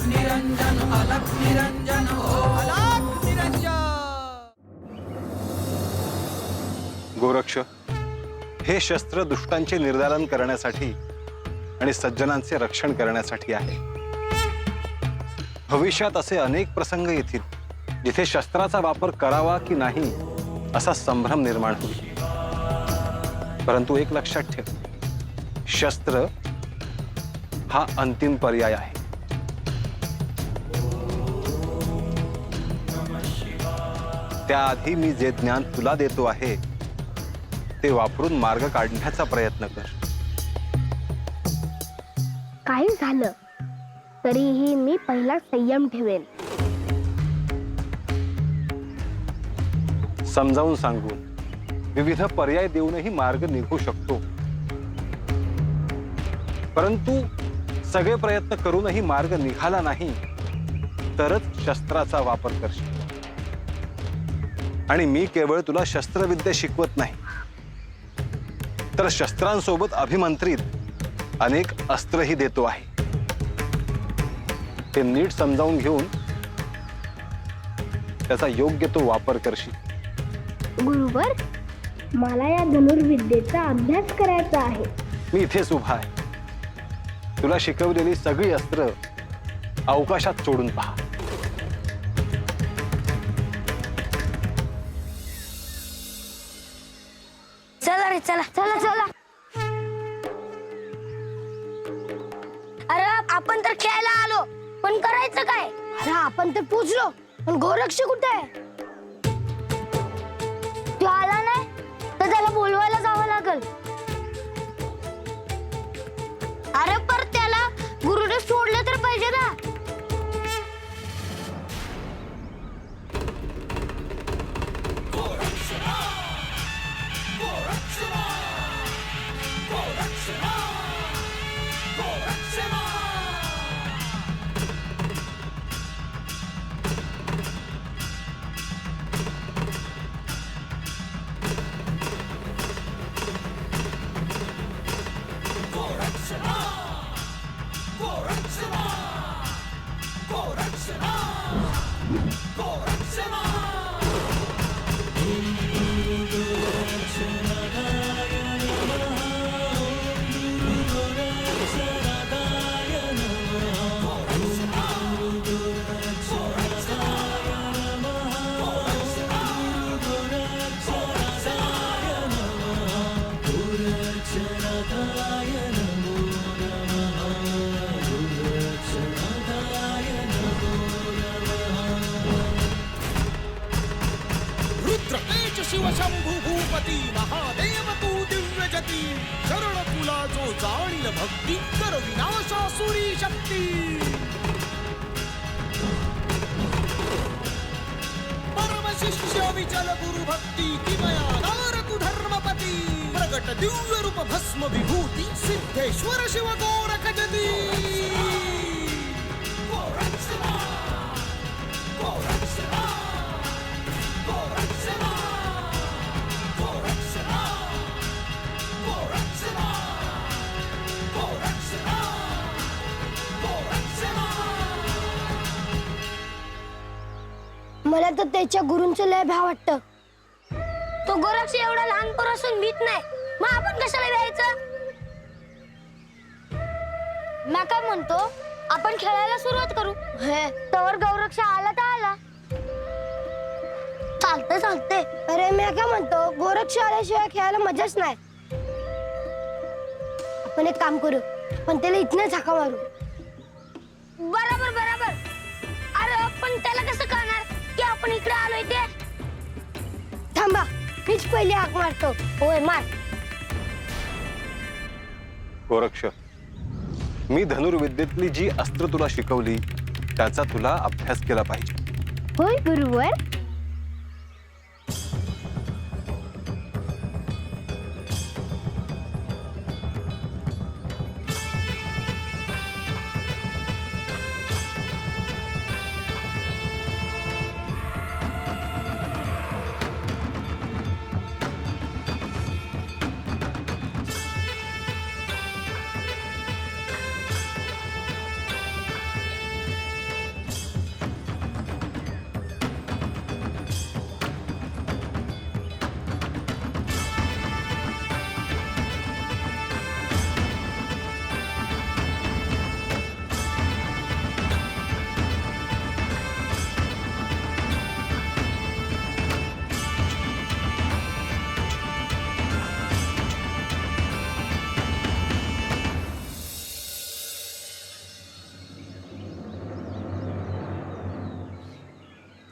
निरंजन अलख निरंजन ओम अलख निरंजन। गोरक्ष, हे शस्त्र दुष्टांचे निर्धारण करण्यासाठी आणि सज्जनांचे रक्षण करण्यासाठी आहे। भविष्यात असे अनेक प्रसंग येतील जिथे शस्त्राचा वापर करावा की नाही असा संभ्रम निर्माण होईल। परंतु एक लक्षात ठेव, शस्त्र हा अंतिम पर्याय आहे। त्याआधी मी जे ज्ञान तुला देतो आहे ते वापरून मार्ग काढण्याचा प्रयत्न कर। काही झालं तरीही मी पहिला संयम ठेवेन। समजावून सांगून विविध पर्याय देऊनही मार्ग निघू शकतो, परंतु सगळे प्रयत्न करूनही मार्ग निघाला नाही तरच शस्त्राचा वापर करशील। आणि मी केवळ तुला शस्त्रविद्या शिकवत नाही, तर शस्त्रांसोबत अभिमंत्रित अनेक अस्त्रही देतो आहे। ते नीट समजावून घेऊन त्याचा योग्य तो वापर करशील। गुरुवर, मला या धनुर्विद्येचा अभ्यास करायचा आहे। मी इथेच उभा आहे। तुला शिकवलेली सगळी अस्त्र अवकाशात सोडून पहा। चला रे चला चला चला। अरे आपण तर खेळायला आलो, पण करायचं काय? अरे आपण तर पोचलो, पण गोरक्ष कुठे आहे? तो आला नाही तर त्याला बोलवायला जावं लागल। अरे पर त्याला गुरुने सोडलं तर पाहिजे ना। शिव शंभु भूपती महादेव तू दिव्य जती, शरण तुला जो जाणील भक्ती, कर विनाशासुरी शक्ती। परम शिष्य विचल गुरु भक्ती, किमया दार तू धर्मपती, प्रगट दिव्य रूप भस्म विभूती, सिद्धेश्वर शिव गोरख जती। मला तर त्याच्या गुरूंचं लय भ्या वाटतं। तो गोरक्ष एवढा लहानपण असून भीत नाही, मग आपण कशाला भ्यायचं? मी काय म्हणतो, आपण खेळायला सुरुवात करू। तवर गोरक्ष आला तर आला, चालते चालते। अरे मी काय म्हणतो, गोरक्ष आल्याशिवाय खेळायला मजाच नाही। आपण एक काम करू, पण त्याला इथनं झाका मारू। बरोबर बरोबर। अरे पण त्याला कसं कळणार की आपण इकडे आलोय ते? थांबा, मीच पहिले हाक मारतो। होय मार। गोरक्ष, मी धनुर्विद्येतली जी अस्त्र तुला शिकवली त्याचा तुला अभ्यास केला पाहिजे। होय गुरुवर।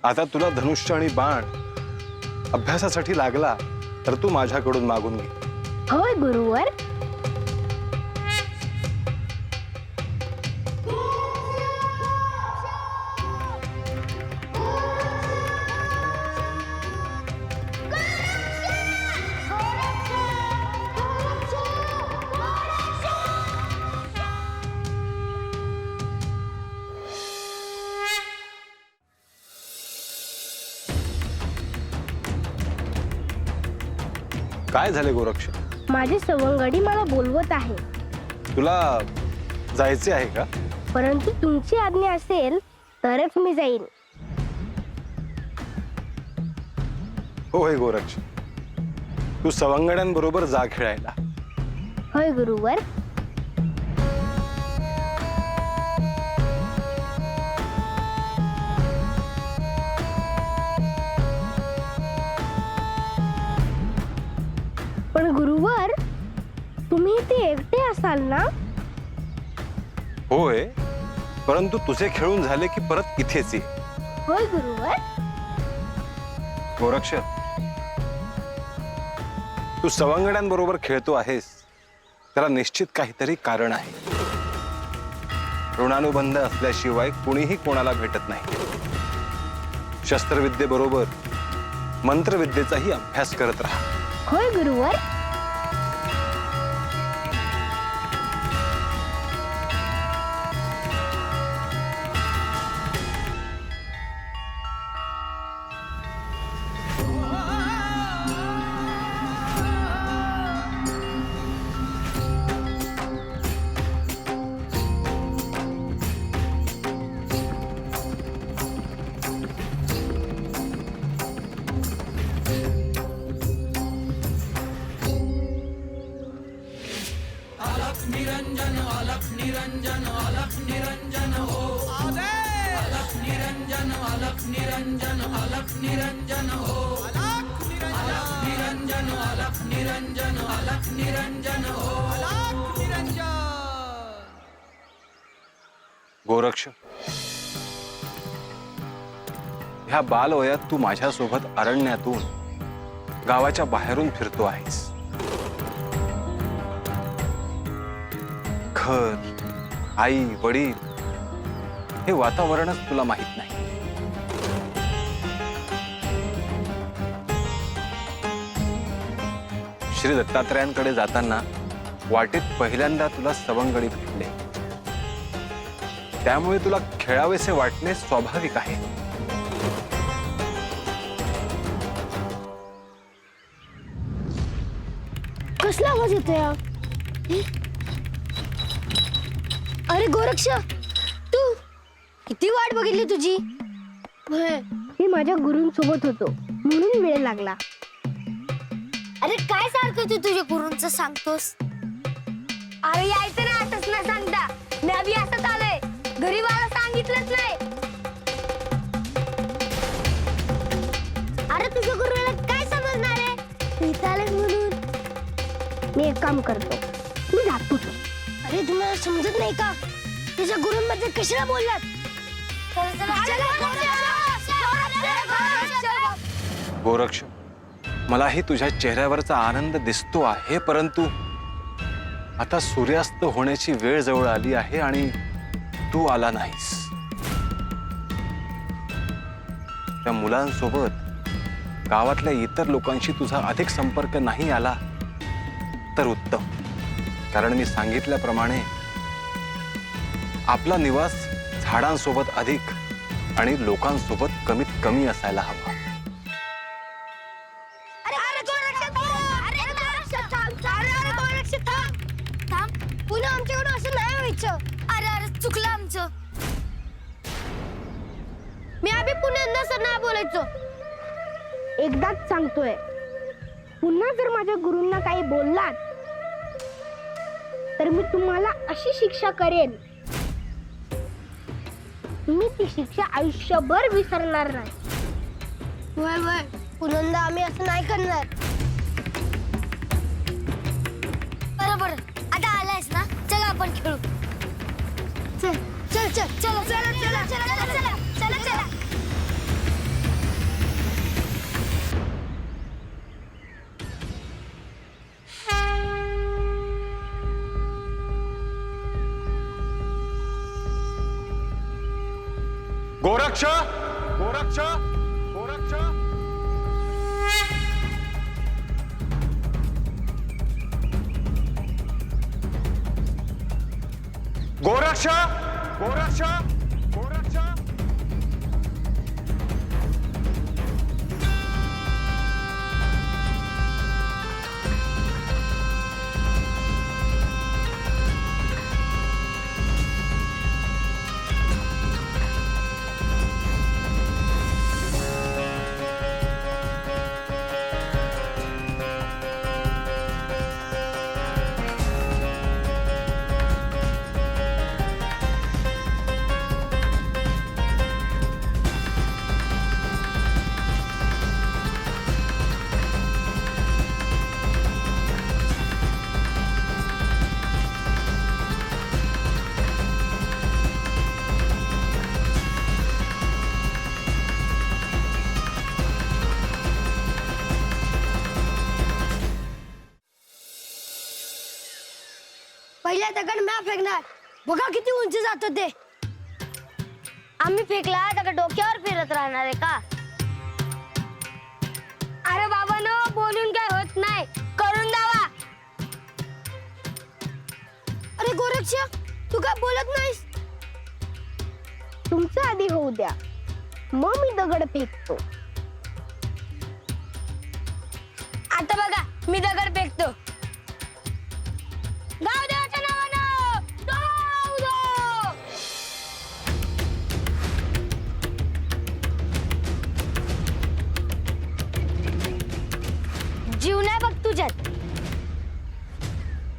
आता तुला धनुष्य आणि बाण अभ्यासासाठी लागला तर तू माझ्याकडून मागून घे. होय गुरुवर. काय झाले गोरक्ष? माझे सवंगडी मला बोलवत आहे. तुला जायचे आहे का? परंतु तुमची आज्ञा असेल तरच मी जाईन. होय गोरक्ष, तू सवंगड्यांबरोबर जा खेळायला. होय गुरुवर. पण गुरुवर, तुम्ही इथे एकटे असाल ना? होय, परंतु तुझे खेळून झाले की परत इथेच ये. होय गुरुवर. गोरक्ष, तू सवंगड्यांबरोबर खेळतो आहेस त्याला निश्चित काहीतरी कारण आहे. ऋणानुबंध असल्याशिवाय कुणीही कोणाला भेटत नाही. शस्त्रविद्येबरोबर मंत्रविद्येचाही अभ्यास करत राहा. होय गुरुवर. गोरक्ष, ह्या बालवयात तू माझ्यासोबत अरण्यातून गावाच्या बाहेरून फिरतो आहेस. घर, आई, वडील हे वातावरणच तुला माहित नाही. श्री दत्तात्रयांकडे जाताना वाटेत पहिल्यांदा तुला सवंगडी भेटले, त्यामुळे तुला खेळावेसे वाटणे स्वाभाविक आहे. कसला आवाज येतोय? अरे गोरक्ष, तू किती वाट बघितली तुझी? मी माझ्या गुरूंसोबत होतो म्हणून वेळ लागला. अरे काय सारखं तू तुझ्या गुरूंचं सांगतोस? अरे यायचं ना असंच न सांगता. मी अभि असंच आलोय, घरी मला सांगितलंच नाही. अरे तुझ्या गुरुला काय समजणार आहे? इथं आलेस म्हणून मी एक काम करतो, मी जातो. अरे तुम्हाला समजत नाही का? तुझ्या गुरूंबद्दल कशाला बोललात? गोरक्ष, मलाही तुझ्या चेहऱ्यावरचा आनंद दिसतो आहे, परंतु आता सूर्यास्त होण्याची वेळ जवळ आली आहे आणि तू आला नाहीस. त्या मुलांसोबत गावातल्या इतर लोकांशी तुझा अधिक संपर्क नाही आला तर उत्तम, कारण मी सांगितल्याप्रमाणे आपला निवास झाडांसोबत अधिक आणि लोकांसोबत कमीत कमी असायला हवा. पुन्हा आमच्याकडून असं नाही व्हायचं. अरे अरे चुकलं आमचं. मी अभि पुन्हा असं नाही बोलायचो. एकदाच सांगतोय, पुन्हा जर माझ्या गुरूंना काही बोललात तर मी तुम्हाला अशी शिक्षा करेन, मी ती शिक्षा आयुष्यभर विसरणार नाही. वय वय, पुन्हा आम्ही असं नाही करणार. बरोबर, आता आलायस ना, चला आपण खेळू. चल चल चल चला चला चला चला चला चला चला चला. गोरक्ष गोरक्ष गोरक्ष गोरक्ष गोरक्ष गोरक्ष पहिला दगड म्या फेकणार बघा किती उंच जात ते आम्ही फेकला दगड डोक्यावर फिरत राहणार आहे का अरे बाबा नो बोलून काय होत नाही करून दावा अरे गोरक्ष तू काय बोलत नाहीस तुमचं आधी होऊ द्या मग मी दगड फेकतो आता बघा मी दगड फेकतो गावदेवाच्या नावानं धाव धाव. जीव नाही बघ तुझ्यात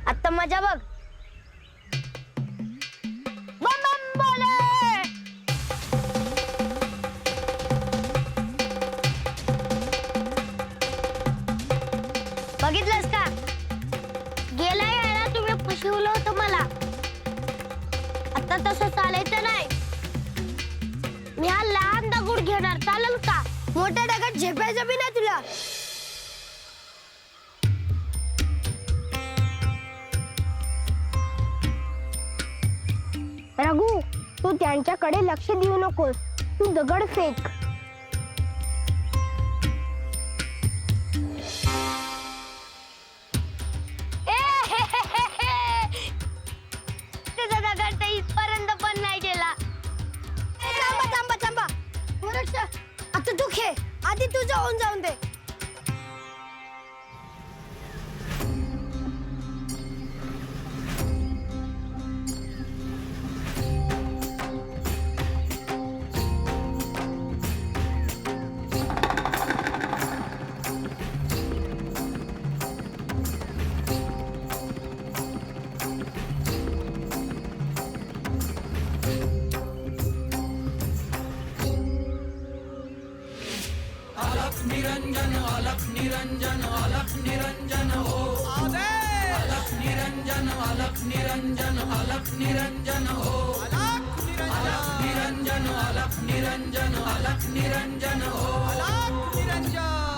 आता मजा बघ बम बम बोले बघितलंस का गेल्या याला तुम्ही फसवलं होतं मला आता तसं चालायचं नाही मी हा लहान दगड घेणार चालेल का मोठा दगड झेपायचा बी नाही तुला रघु तू त्यांच्याकडे लक्ष देऊ नकोस तू दगड फेक तुझा दगड तर इथपर्यंत पण नाही गेला थांबा थांबा थांबा गोरक्ष आता तू खेळ आधी तुझं होऊन जाऊन दे निरंजन अलख निरंजन अलख निरंजन हो अलख निरंजन अलख निरंजन अलख निरंजन हो अलख निरंजन अलख निरंजन अलख निरंजन हो अलख निरंजन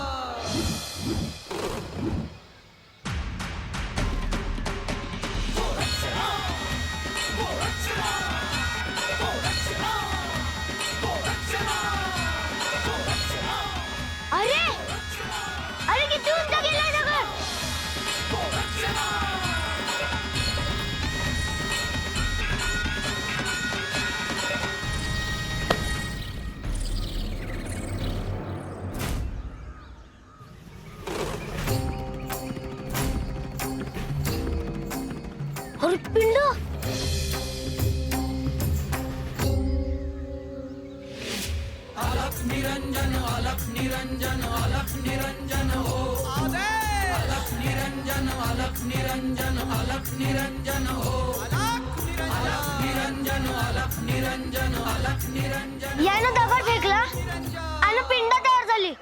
अरे अरे किती उंच गेलाय दगड अरे पिंड अलख निरंजन अलख निरंजन अलख निरंजन हो अलख निरंजन अलख निरंजन अलख निरंजन हो अलख निरंजन अलख निरंजन अलख निरंजन यानं दगड फेकला आणि पिंड तयार झाली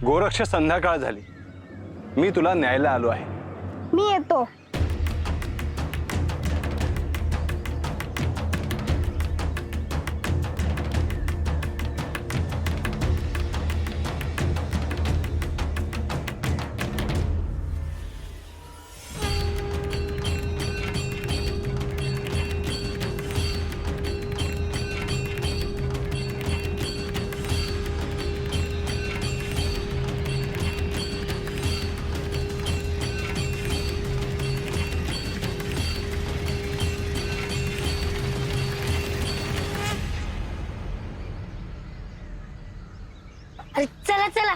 गोरक्ष संध्याकाळ झाली मी तुला न्यायला आलो आहे मी येतो अरे चला चला.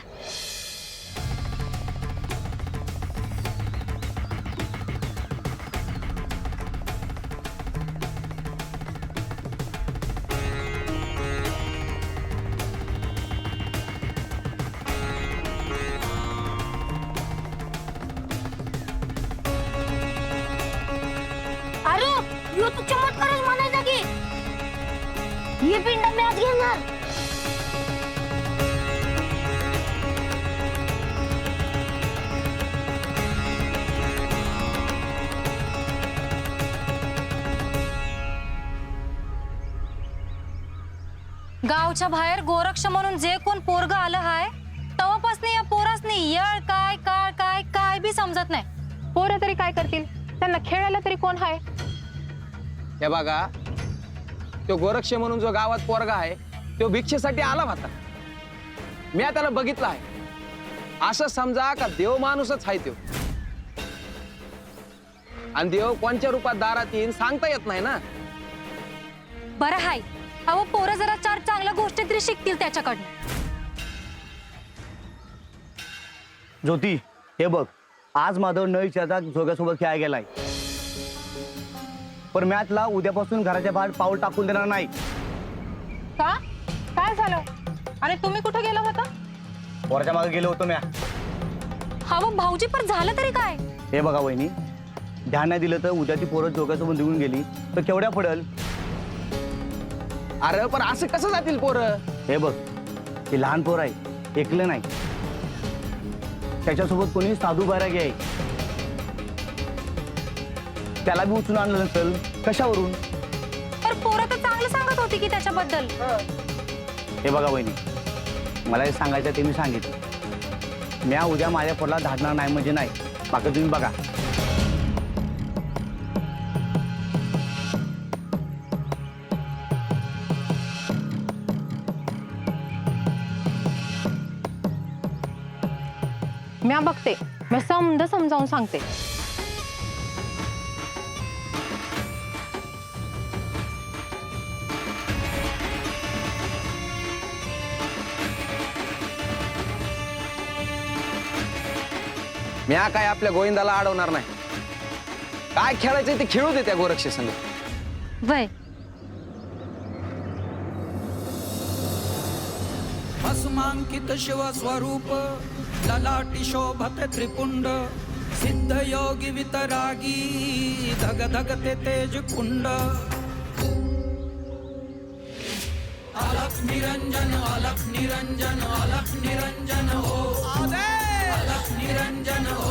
अरे यो तू चमत्कारच म्हणायचा की ही पिंड मी आज घेणार. गावच्या बाहेर गोरक्ष म्हणून जे कोण पोरग आलं हाय तवापासनी या पोरासनी येळ काय काळ काय काय बी समजत नाही. पोरं तरी काय करतील, त्यांना खेळायला तरी कोण आहे. हे बघा, तो गोरक्ष म्हणून जो गावात पोरगा आहे तो भिक्षेसाठी आला होता. मी त्याला बघितलं आहे. असं समजा का देव माणूसच आहे तो. आणि देव कोणत्या रूपात दारात येईन सांगता येत नाही ना. बरं हाय, अहो पोरं जरा चार चांगल्या गोष्टी तरी शिकतील त्याच्याकडनं. ज्योती, हे बघ, आज माधव न विचारता जोग्यासोबत खेळायला गेलाय. पण मॅचला उद्यापासून घराच्या बाहेर पाऊल टाकून देणार नाही. का काय झालं? आणि तुम्ही कुठे गेला होता? पोराच्या मागे गेलो होतो म्या. हवं भाऊजी, पण झालं तरी काय? हे बघा वहिनी, ध्यान नाही दिलं तर उद्या ती पोरं जोग्यासोबत निघून गेली तर केवढ्या पडेल. अरे पण असं कसं जातील पोरं? हे बघ, ते लहान पोर आहे, ऐकलं नाही. त्याच्यासोबत कोणी साधू बैरागी आहे. त्याला बी उचलून आणलं नसेल कशावरून. तर पोरं तर चांगलं सांगत होती की त्याच्याबद्दल. हे बघा वहिनी, मला हे सांगायचं ते मी सांगितलं. म्या उद्या माझ्या पोरला धाडणार नाही म्हणजे नाही. बाकी तुम्ही बघा. म्या बघते, मी समजावून सांगते. म्या काय आपल्या गोविंदाला अडवणार नाही. काय खेळायचं ते खेळू दे त्या गोरक्ष संग. वय भस्मांकित शिव स्वरूप ललाटी शोभत त्रिपुंड सिद्ध योगी वितरागी धग धगते तेज कुंड. अलख निरंजन अलख निरंजन अलख निरंजन हो अलख निरंजन हो